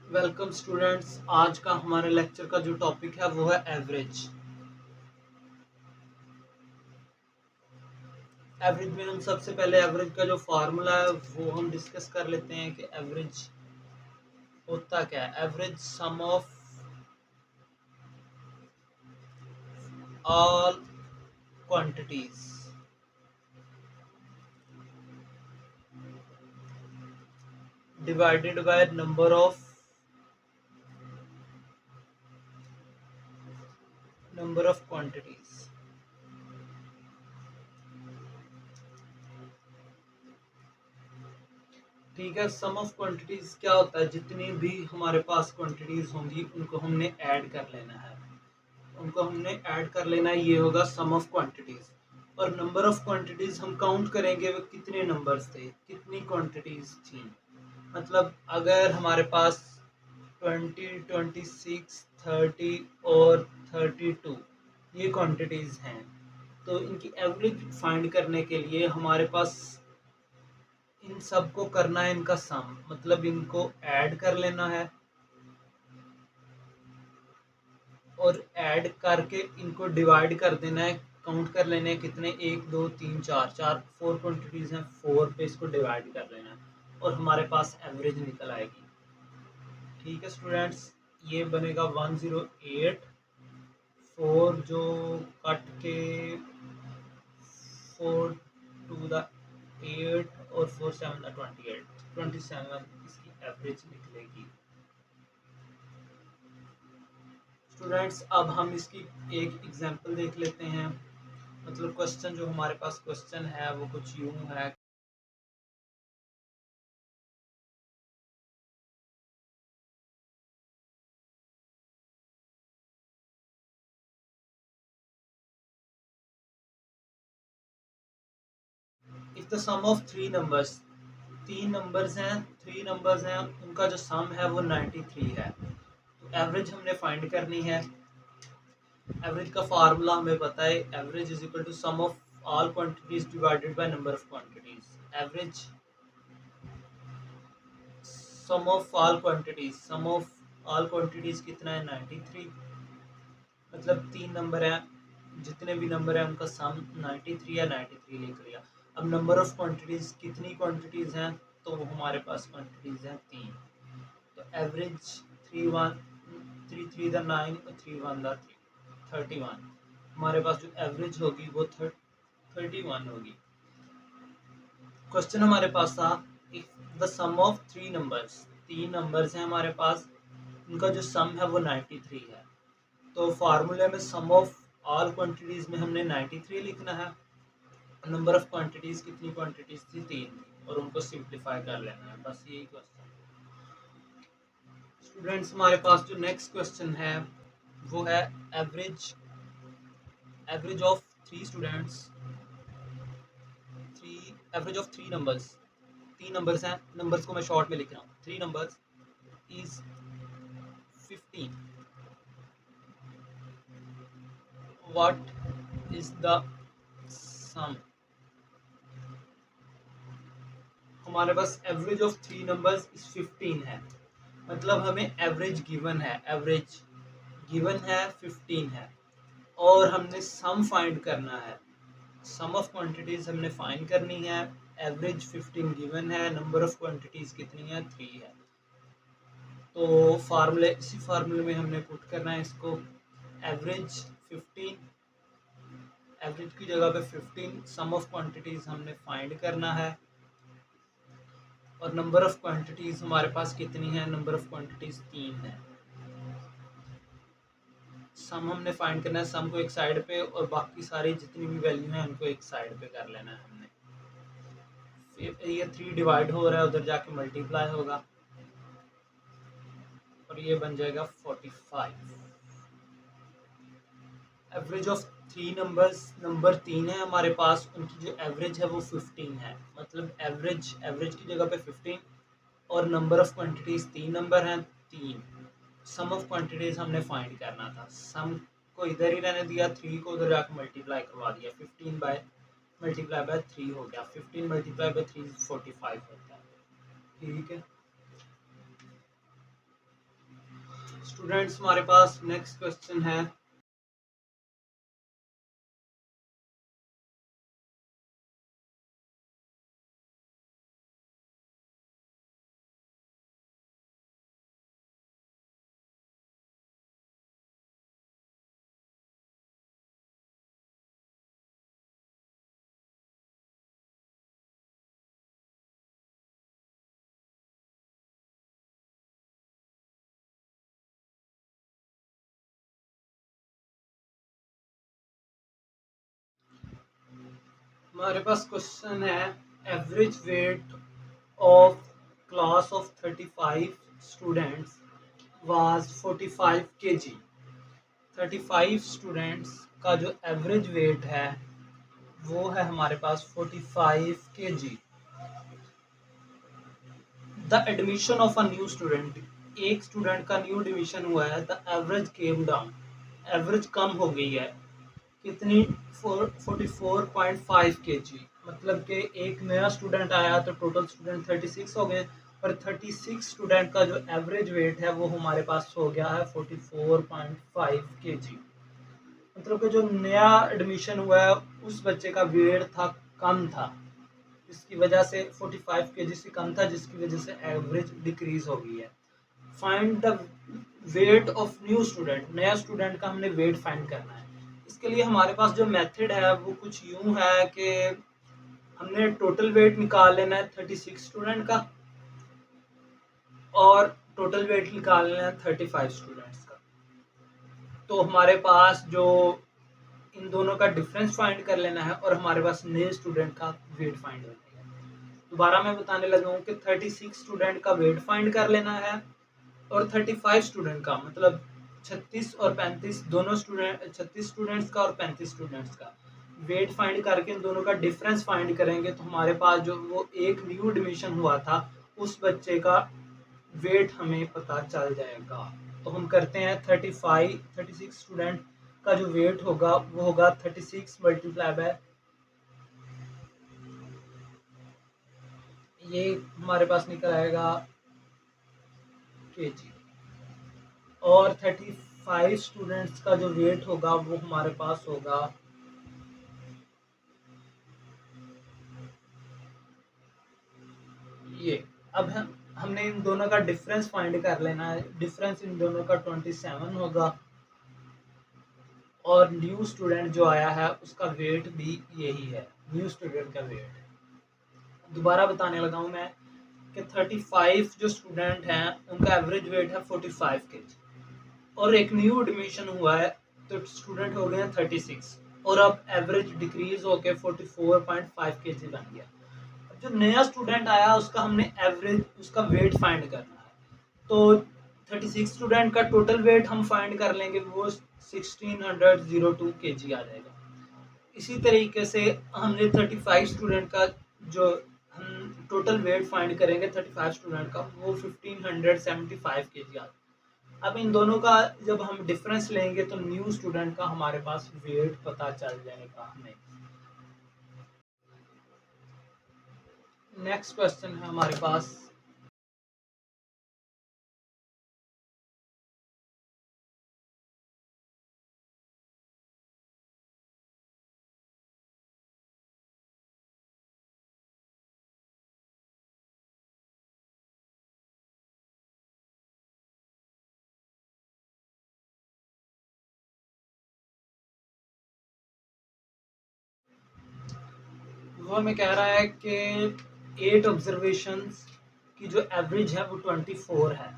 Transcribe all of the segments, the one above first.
Welcome students. आज का हमारे लेक्चर का जो टॉपिक है वो है एवरेज। एवरेज में हम सबसे पहले एवरेज का जो फार्मूला है वो हम डिस्कस कर लेते हैं कि एवरेज होता क्या है। Average sum of all quantities divided by number of quantities. ठीक है, सम ऑफ क्वांटिटीज क्या होता है? जितनी भी हमारे पास क्वांटिटीज होंगी उनको हमने ऐड कर लेना है। ये होगा सम ऑफ क्वांटिटीज। और नंबर ऑफ क्वांटिटीज हम काउंट करेंगे वो कितने नंबर्स थे, कितनी क्वांटिटीज थी। मतलब अगर हमारे पास 20, 26, 30 और 32 ये क्वांटिटीज हैं, तो इनकी एवरेज फाइंड करने के लिए हमारे पास इन सब को करना है इनका सम, मतलब इनको ऐड कर लेना है और ऐड करके इनको डिवाइड कर देना है। काउंट कर लेने हैं कितने, 1 2 3 4, 4 क्वांटिटीज हैं, 4 पे इसको डिवाइड कर लेना है और हमारे पास एवरेज निकल आएगी। ठीक है स्टूडेंट्स, ये बनेगा 108। 4 जो कट के 4 टू द 8 और 4 7 द 28, 27 इसकी एवरेज निकलेगी। स्टूडेंट्स अब हम इसकी एक एग्जांपल देख लेते हैं। मतलब क्वेश्चन जो हमारे पास क्वेश्चन है वो कुछ यूं है। If the sum of three numbers, three numbers हैं, उनका जो सम है वो 93 है। तो एवरेज हमने फाइंड करनी है। एवरेज का फार्मूला हमें पता है, average is equal to sum of all quantities divided by number of quantities. Average sum of all quantities कितना है, 93। मतलब तीन नंबर है, जितने भी नंबर है उनका सम 93 या 93 लिख लिया। अब नंबर ऑफ क्वांटिटीज, कितनी क्वांटिटीज हैं, तो वो हमारे पास क्वांटिटीज हैं 3। तो एवरेज 3 1 3 3 द 9 और 3 1 द 31। हमारे पास जो एवरेज होगी वो 31 होगी। क्वेश्चन हमारे पास था if the sum of three numbers, तीन नंबर्स हैं हमारे पास, उनका जो सम है वो 93 है। तो फार्मूले में सम ऑफ ऑल क्वांटिटीज में हमने 93 लिखना है। नंबर ऑफ क्वांटिटीज, कितनी क्वांटिटीज थी, 3 थी, और उनको सिंप्लीफाई कर लेना है। बस यही क्वेश्चन। स्टूडेंट्स हमारे पास जो नेक्स्ट क्वेश्चन है वो है average of three students, average of three numbers. तीन नंबर्स हैं, नंबर्स को मैं शॉर्ट में लिख रहा हूँ। Three numbers is 15। What is the sum? हमारे पास average of three numbers is 15 है। मतलब हमें एवरेज गिवन है, 15 है और हमने सम फाइंड करना है। सम ऑफ क्वांटिटीज हमने फाइंड करनी है। एवरेज 15 गिवन है, नंबर ऑफ क्वांटिटीज कितनी है, 3 है। तो इसी फार्मूले में हमने पुट करना है इसको। एवरेज 15, एवरेज की जगह पे 15, सम ऑफ क्वांटिटीज हमने फाइंड करना है और नंबर ऑफ क्वांटिटीज हमारे पास कितनी है, नंबर ऑफ क्वांटिटीज 3 है। सम हमने फाइंड करना है, सम को एक साइड पे और बाकी सारी जितनी भी वैल्यू है उनको एक साइड पे कर लेना है हमने। फिर ये 3 डिवाइड हो रहा है, उधर जाके मल्टीप्लाई होगा और ये बन जाएगा 45। Average of three numbers, number 3 है हमारे पास, उनकी जो एवरेज है वो 15 है। मतलब एवरेज की जगह पे 15 और नंबर ऑफ क्वांटिटीज 3 नंबर हैं, 3। सम ऑफ क्वांटिटीज हमने फाइंड करना था। सम को इधर ही रहने दिया, 3 को उधर जाकर मल्टीप्लाई करवा दिया। 15 बाय मल्टीप्लाई बाय 3 हो गया। 15 मल्टीप्लाई बाय 3 45 होता है। ठीक है, स्टूडेंट्स हमारे पास नेक्स्ट क्वेश्चन है, हमारे पास क्वेश्चन है average weight of class of 35 students was 45 kg। 35 students का जो एवरेज वेट है वो है हमारे पास 45 kg। The admission of a new student, एक स्टूडेंट का न्यू एडमिशन हुआ है, the average came down, average कम हो गई है कितनी, 44.5 kg। मतलब कि एक नया स्टूडेंट आया तो टोटल स्टूडेंट 36 हो गए, और 36 स्टूडेंट का जो एवरेज वेट है वो हमारे पास हो गया है 44.5 kg। मतलब कि जो नया एडमिशन हुआ है उस बच्चे का वेट था, कम था, इसकी वजह से 45 kg से कम था, जिसकी वजह से एवरेज डिक्रीज हो गई है। Find the weight of new student, नया स्टूडेंट का हमने वेट फाइंड करना है। इसके लिए हमारे पास जो मेथड है वो कुछ यूं है कि हमने टोटल वेट निकाल लेना है 36 स्टूडेंट का, और टोटल वेट निकाल लेना है 35 स्टूडेंट्स का। तो हमारे पास जो इन दोनों का डिफरेंस फाइंड कर लेना है, और हमारे पास नए स्टूडेंट का वेट फाइंड करना है। दोबारा मैं बताने लगा हूँ कि 36 स्टूडेंट का वेट फाइंड कर लेना है, और 35 स्टूडेंट का मतलब 36 और 35 दोनों स्टूडेंट, 36 स्टूडेंट्स का और 35 स्टूडेंट्स का वेट फाइंड करके इन दोनों का डिफरेंस फाइंड करेंगे, तो हमारे पास जो वो एक न्यू एडमिशन हुआ था उस बच्चे का वेट हमें पता चल जाएगा। तो हम करते हैं 36 स्टूडेंट का जो वेट होगा वो होगा 36 मल्टीप्लाई बाय, ये हमारे पास निकल आएगा kg, और 35 स्टूडेंट्स का जो वेट होगा वो हमारे पास होगा ये। अब हमने इन दोनों का डिफरेंस फाइंड कर लेना है। डिफरेंस इन दोनों का 27 होगा, और न्यू स्टूडेंट जो आया है उसका वेट भी यही है, न्यू स्टूडेंट का वेट। दोबारा बताने लगा हूँ मैं कि 35 जो स्टूडेंट हैं उनका एवरेज वेट है 45 kg, और एक न्यू एडमिशन हुआ है तो स्टूडेंट हो गए हैं 36, और अब एवरेज डिक्रीज होके 44.5 kg बन गया। जो नया स्टूडेंट आया उसका हमने एवरेज, उसका वेट फाइंड करना है। तो 36 स्टूडेंट का टोटल वेट हम फाइंड कर लेंगे, वो 1602 kg आ जाएगा। इसी तरीके से हमने 35 स्टूडेंट का जो हम टोटल वेट फाइंड करेंगे 35 स्टूडेंट का, वो 1575 kg आ जाएगा। अब इन दोनों का जब हम डिफरेंस लेंगे तो न्यू स्टूडेंट का हमारे पास वेट पता चल जाएगा हमें। नेक्स्ट क्वेश्चन है हमारे पास, वो हमें कह रहा है कि 8 ऑब्जर्वेशंस की जो एवरेज है वो 24 है।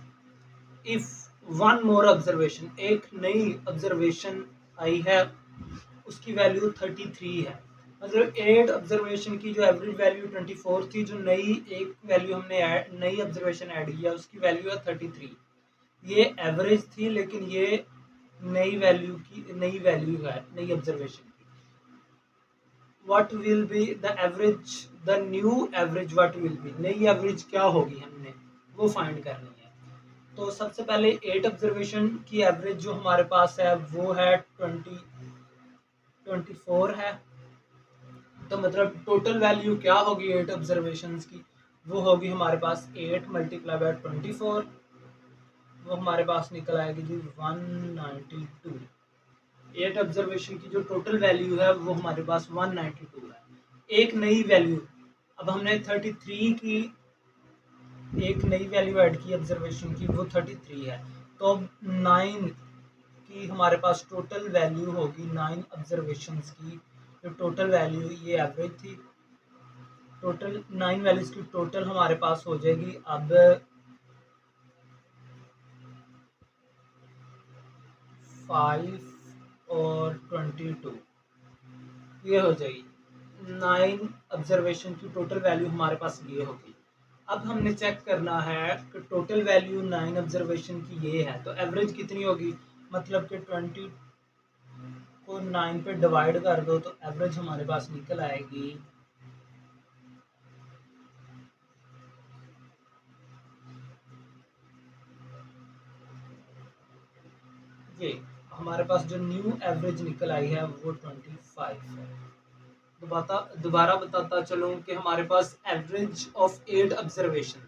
इफ वन मोर ऑब्जर्वेशन, एक नई ऑब्जर्वेशन आई है उसकी वैल्यू 33 है। मतलब 8 ऑब्जर्वेशन की जो एवरेज वैल्यू 24 थी, जो नई एक वैल्यू हमने नई ऑब्जर्वेशन ऐड किया उसकी वैल्यू है 33। ये एवरेज थी लेकिन ये नई वैल्यू की नई वैल्यू है, नई ऑब्जर्वेशन की। What will be the average, the new average what will be, नई एवरेज क्या होगी हमने वो फाइंड करनी है। तो सबसे पहले 8 ऑब्जर्वेशन की एवरेज जो हमारे पास है वो है 24 है। तो मतलब टोटल वैल्यू क्या होगी 8 ऑब्जर्वेशन की, वो होगी हमारे पास 8 मल्टीप्लाई बाय 24, वो हमारे पास निकल आएगी जी 192। 8 ऑब्जर्वेशन की जो टोटल वैल्यू है वो हमारे पास 192 है। एक नई वैल्यू, अब हमने 33 की एक नई वैल्यू ऐड की ऑब्जर्वेशन की, वो 33 है। तो अब 9 की हमारे पास टोटल वैल्यू होगी, 9 ऑब्जर्वेशंस की जो टोटल वैल्यू, ये एवरेज थी, टोटल 9 वैल्यूज की टोटल हमारे पास हो जाएगी अब 5 और 22, ये हो जाएगी 9 ऑब्जर्वेशन की टोटल वैल्यू हमारे पास ये होगी। अब हमने चेक करना है कि टोटल वैल्यू 9 ऑब्जर्वेशन की ये है, तो एवरेज कितनी होगी, मतलब कि 20 को 9 पे डिवाइड कर दो तो एवरेज हमारे पास निकल आएगी ये, हमारे पास जो न्यू एवरेज निकल आई है वो 25 है। दोबारा बताता चलूं कि हमारे पास एवरेज ऑफ 8 ऑब्जर्वेशन,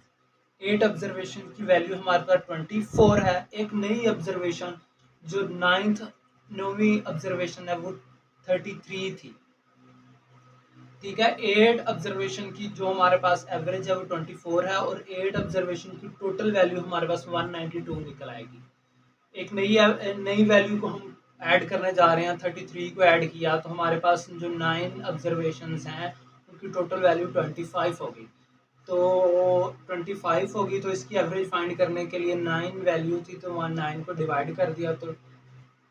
8 ऑब्जर्वेशन की वैल्यू हमारे पास 24 है। एक नई ऑब्जर्वेशन जो 9वीं ऑब्जर्वेशन है वो 33 थी, ठीक है। 8 ऑब्जर्वेशन की जो हमारे पास एवरेज है वो 24 है और 8 ऑब्जर्वेशन की टोटल वैल्यू हमारे पास 192 निकल आएगी। एक नई वैल्यू को हम ऐड करने जा रहे हैं, 33 को ऐड किया तो हमारे पास जो 9 ऑब्जर्वेशंस हैं उनकी टोटल वैल्यू 25 होगी। तो 25 होगी तो इसकी एवरेज फाइंड करने के लिए 9 वैल्यू थी तो वहाँ 9 को डिवाइड कर दिया तो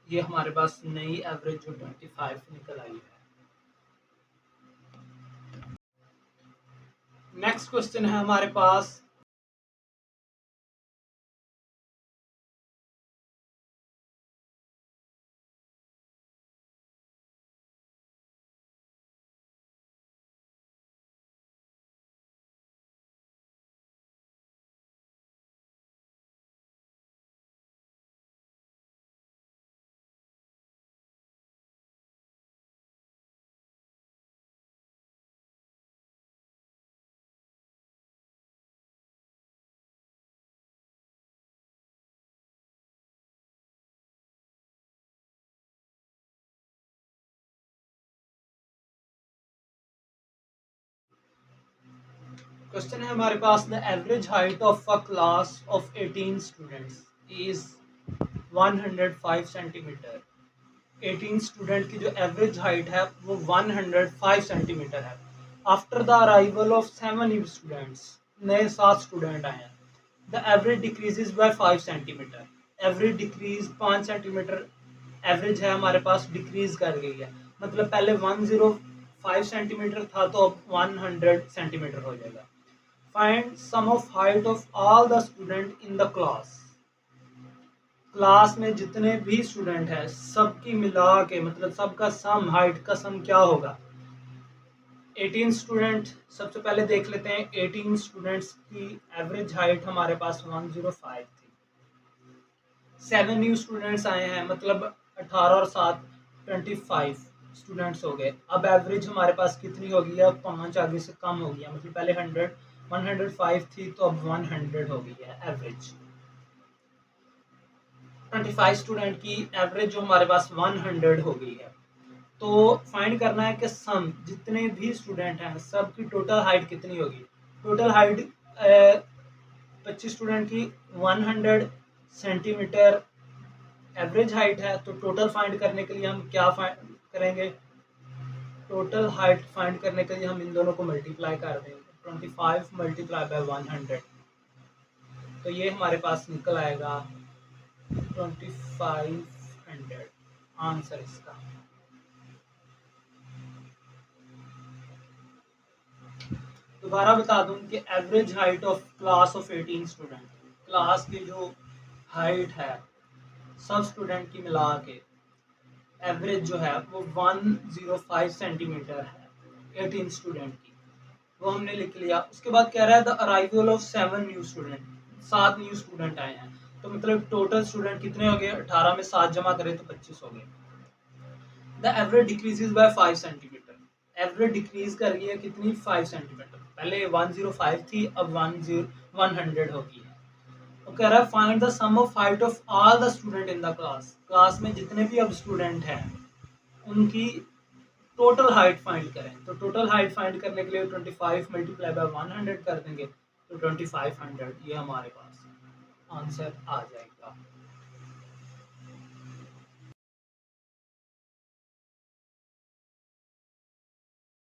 ये हमारे पास नई एवरेज जो 25 निकल आई है। नेक्स्ट क्वेश्चन है हमारे पास, क्वेश्चन है हमारे पास, the average height of a class of 18 students is 105 centimetre. 18 student की जो एवरेज हाइट है वो 105 सेंटीमीटर है। After the arrival of 7 new students, नए 7 स्टूडेंट आए हैं, the average decreases by 5 centimetre. Average decrease 5 centimetre average है हमारे पास, डिक्रीज कर गई है, मतलब पहले 105 सेंटीमीटर था तो अब 100 सेंटीमीटर हो जाएगा। Find sum of height of all the student in the class. Class में जितने भी स्टूडेंट हैं सबकी मिला के, मतलब सबका सम, हाइट का सम क्या होगा। 18 स्टूडेंट, सबसे पहले देख लेते हैं 18 स्टूडेंट्स की एवरेज हाइट हमारे पास 105 थी। 7 न्यू स्टूडेंट्स आए हैं, मतलब 18 और 7 25 स्टूडेंट्स हो गए। अब एवरेज हमारे पास कितनी हो गई है, 5 आगे से कम हो गया, मतलब पहले 105 थी तो अब 100 हो गई है एवरेज। 25 स्टूडेंट की एवरेज जो हमारे पास 100 हो गई है। तो फाइंड करना है कि सम, जितने भी स्टूडेंट हैं सबकी टोटल हाइट कितनी होगी। टोटल हाइट 25 स्टूडेंट की 100 सेंटीमीटर एवरेज हाइट है, तो टोटल फाइंड करने के लिए हम क्या फाइंड करेंगे, टोटल हाइट फाइंड करने के लिए हम इन दोनों को मल्टीप्लाई कर देंगे, 25 मल्टीप्लाई बाय 100, तो ये हमारे पास निकल आएगा 2500 आंसर इसका। दोबारा बता दूं कि average height of class of 18 student, class की जो हाइट है सब स्टूडेंट की मिला के एवरेज जो है वो 105 सेंटीमीटर है 18 स्टूडेंट की, वो हमने लिख लिया। उसके बाद कह रहा है the arrival of 7 new student, 7 new student आए हैं, तो मतलब टोटल स्टूडेंट कितने हो गए, 18 में 7 जमा करें तो 25 हो गए। The average decreases by 5 centimetre, average decrease कर रही है कितनी, 5 सेंटीमीटर, पहले 105 थी अब 100 हो गई है। वो कह रहा है find the sum of height of all the student in the class, class में जितने भी अब स्टूडेंट हैं उनकी टोटल हाइट फाइंड करें। तो टोटल हाइट फाइंड करने के लिए 25 मल्टीप्लाई बाय 100 कर देंगे, तो 2500 ये हमारे पास आंसर आ जाएगा।